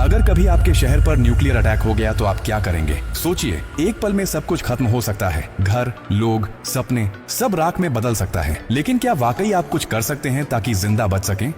अगर कभी आपके शहर पर न्यूक्लियर अटैक हो गया तो आप क्या करेंगे? सोचिए, एक पल में सब कुछ खत्म हो सकता है। घर, लोग, सपने, सब राख में बदल सकता है। लेकिन क्या वाकई आप कुछ कर सकते हैं ताकि जिंदा बच सकें?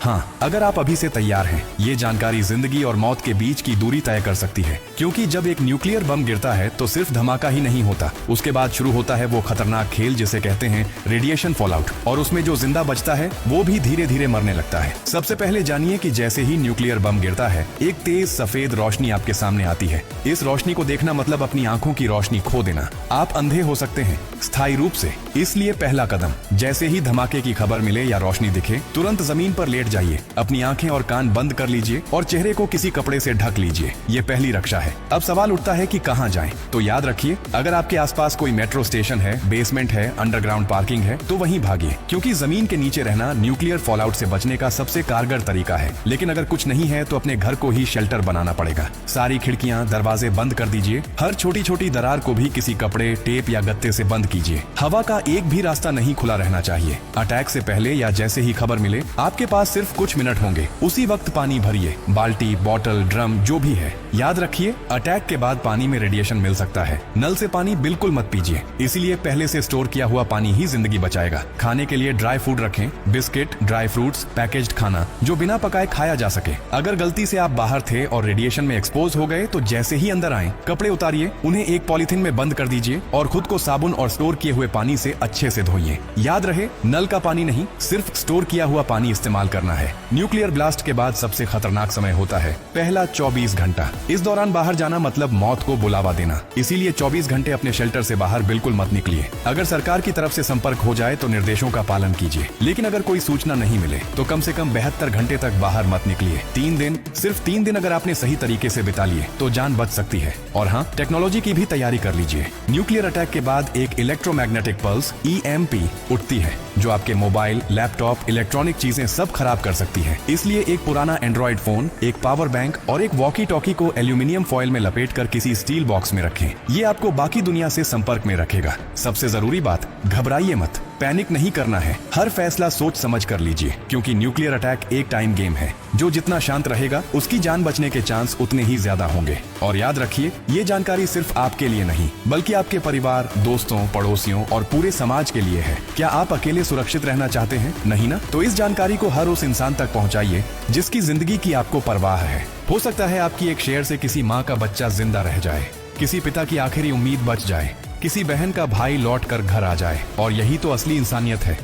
हाँ, अगर आप अभी से तैयार हैं, ये जानकारी जिंदगी और मौत के बीच की दूरी तय कर सकती है। क्योंकि जब एक न्यूक्लियर बम गिरता है तो सिर्फ धमाका ही नहीं होता, उसके बाद शुरू होता है वो खतरनाक खेल जिसे कहते हैं रेडिएशन फॉलआउट। और उसमें जो जिंदा बचता है वो भी धीरे धीरे मरने लगता है। सबसे पहले जानिए कि जैसे ही न्यूक्लियर बम गिरता है, एक तेज सफेद रोशनी आपके सामने आती है। इस रोशनी को देखना मतलब अपनी आंखों की रोशनी खो देना। आप अंधे हो सकते हैं, स्थायी रूप से। इसलिए पहला कदम, जैसे ही धमाके की खबर मिले या रोशनी दिखे, तुरंत जमीन पर लेट जाइए, अपनी आंखें और कान बंद कर लीजिए और चेहरे को किसी कपड़े से ढक लीजिए। ये पहली रक्षा है। अब सवाल उठता है कि कहां जाएं? तो याद रखिए, अगर आपके आसपास कोई मेट्रो स्टेशन है, बेसमेंट है, अंडरग्राउंड पार्किंग है, तो वहीं भागिए, क्योंकि जमीन के नीचे रहना न्यूक्लियर फॉलआउट से बचने का सबसे कारगर तरीका है। लेकिन अगर कुछ नहीं है तो अपने घर को ही शेल्टर बनाना पड़ेगा। सारी खिड़कियां, दरवाजे बंद कर दीजिए। हर छोटी छोटी दरार को भी किसी कपड़े, टेप या गत्ते से बंद कीजिए। हवा का एक भी रास्ता नहीं खुला रहना चाहिए। अटैक से पहले या जैसे ही खबर मिले, आपके पास सिर्फ कुछ मिनट होंगे। उसी वक्त पानी भरिए, बाल्टी, बोतल, ड्रम, जो भी है। याद रखिए, अटैक के बाद पानी में रेडिएशन मिल सकता है। नल से पानी बिल्कुल मत पीजिए, इसीलिए पहले से स्टोर किया हुआ पानी ही जिंदगी बचाएगा। खाने के लिए ड्राई फूड रखें, बिस्किट, ड्राई फ्रूट्स, पैकेज्ड खाना जो बिना पकाए खाया जा सके। अगर गलती से आप बाहर थे और रेडिएशन में एक्सपोज हो गए तो जैसे ही अंदर आए, कपड़े उतारिए, उन्हें एक पॉलिथीन में बंद कर दीजिए और खुद को साबुन और स्टोर किए हुए पानी से अच्छे से धोइए। याद रहे, नल का पानी नहीं, सिर्फ स्टोर किया हुआ पानी इस्तेमाल करना है। न्यूक्लियर ब्लास्ट के बाद सबसे खतरनाक समय होता है पहला 24 घंटा। इस दौरान बाहर जाना मतलब मौत को बुलावा देना। इसीलिए 24 घंटे अपने शेल्टर से बाहर बिल्कुल मत निकलिए। अगर सरकार की तरफ से संपर्क हो जाए तो निर्देशों का पालन कीजिए, लेकिन अगर कोई सूचना नहीं मिले तो कम से कम 72 घंटे तक बाहर मत निकलिए। 3 दिन, सिर्फ 3 दिन अगर आपने सही तरीके से बिता लिए तो जान बच सकती है। और हाँ, टेक्नोलॉजी की भी तैयारी कर लीजिए। न्यूक्लियर अटैक के बाद एक इलेक्ट्रोमैग्नेटिक पल्स EMP उठती है, जो आपके मोबाइल, लैपटॉप, इलेक्ट्रॉनिक चीजें सब खराब कर सकती है। इसलिए एक पुराना एंड्रॉइड फोन, एक पावर बैंक और एक वॉकी टॉकी को एल्यूमिनियम फॉइल में लपेटकर किसी स्टील बॉक्स में रखें। ये आपको बाकी दुनिया से संपर्क में रखेगा। सबसे जरूरी बात, घबराइए मत, पैनिक नहीं करना है। हर फैसला सोच समझ कर लीजिए, क्योंकि न्यूक्लियर अटैक एक टाइम गेम है। जो जितना शांत रहेगा, उसकी जान बचने के चांस उतने ही ज्यादा होंगे। और याद रखिए, ये जानकारी सिर्फ आपके लिए नहीं, बल्कि आपके परिवार, दोस्तों, पड़ोसियों और पूरे समाज के लिए है। क्या आप अकेले सुरक्षित रहना चाहते हैं? नहीं ना? तो इस जानकारी को हर उस इंसान तक पहुंचाइए जिसकी जिंदगी की आपको परवाह है। हो सकता है आपकी एक शेयर से किसी माँ का बच्चा जिंदा रह जाए, किसी पिता की आखिरी उम्मीद बच जाए, किसी बहन का भाई लौट कर घर आ जाए। और यही तो असली इंसानियत है।